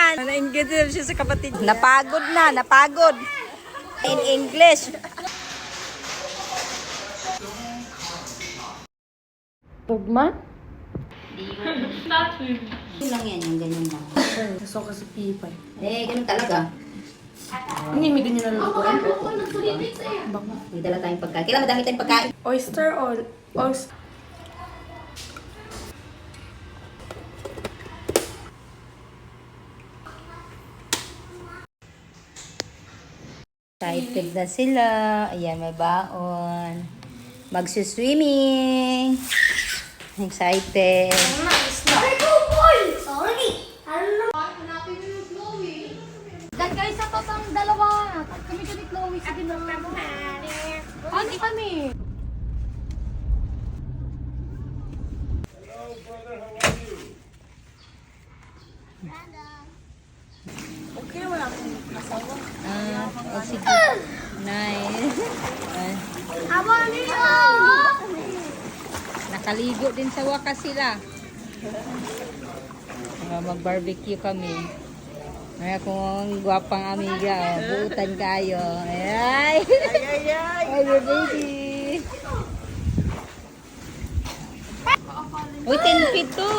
yan. Na-engage siya sa kapatid niya. Napagod na, napagod. In English. Tugma? Yun lang yan, yung ganyan lang. Gusto ko sa pipay. Ganun talaga. Hindi, may ganyan na lutuin. May dala tayong pagkain. Kailan madami tayong pagkain? Oyster or oyster? Excited na sila. Ayan, may baon. Magsuswimming. Excited. Dan guys, sa totong dalawa. Kami ni Chloe. Sige na. Hindi kami. Okay, wala akong asawa. Sige. Nice. Amo niyo! Nakaligo din sa wakas sila. Mag-barbecue kami. May akong gwapang amiga. Buutan kayo. Ay! Ay, baby! Uy, 10 feet to.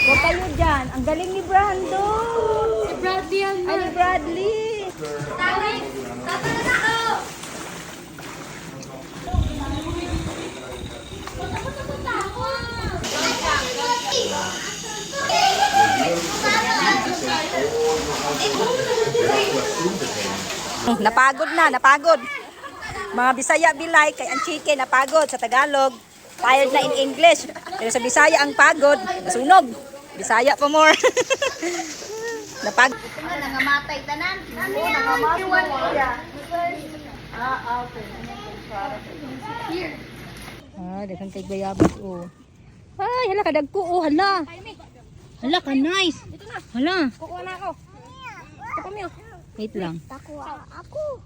Huwag kayo dyan. Ang galing ni Brandon. Si Bradley yan. Ay, ni Bradley. Tawag! Tatanong ako! Napagod na, napagod. Mga Bisaya bilay, kay ang chicken napagod sa Tagalog. Tired na in English. Pero sa Bisaya ang pagod, nasunog. Bisaya pa more. Napagod. Nangamatay tanan. Nangamatay. Dagang kay bayabas oh. Ay, hala ka dagko oh, hala. Hala ka nice. Hala. Kukuha na ako. Kukuha mo. Wait lang. Takuha ako.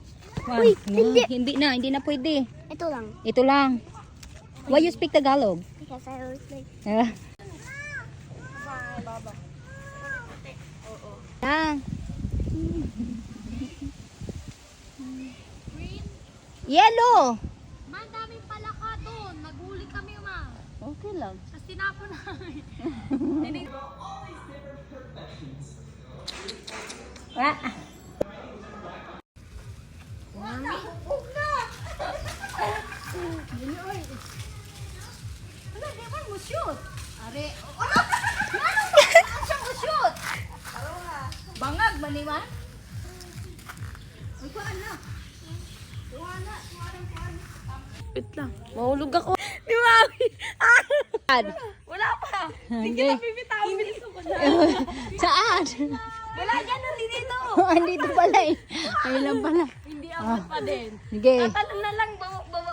Uy, hindi na pwede. Ito lang. Ito lang. Why you speak Tagalog? Because I always like... Lang. Yellow. Man, daming palaka doon. Naguli kami, ma. Okay lang. Tapos tinapon namin. Ah. Mami, huwag na! Wala, di ba mo shoot? Are, ano? Ano siyang mo shoot? Bangag man ni man? Uy, kuhaan na. Kuhaan na. Wait lang. Mahulog ako. Di ba? Wala pa. Okay. Bibitaw, bilis ko na. Saan? Wala dyan, nandito. Andito pala eh. Ayun lang pala. Hindi ako pa din. Sige. Tatalon na lang, baba.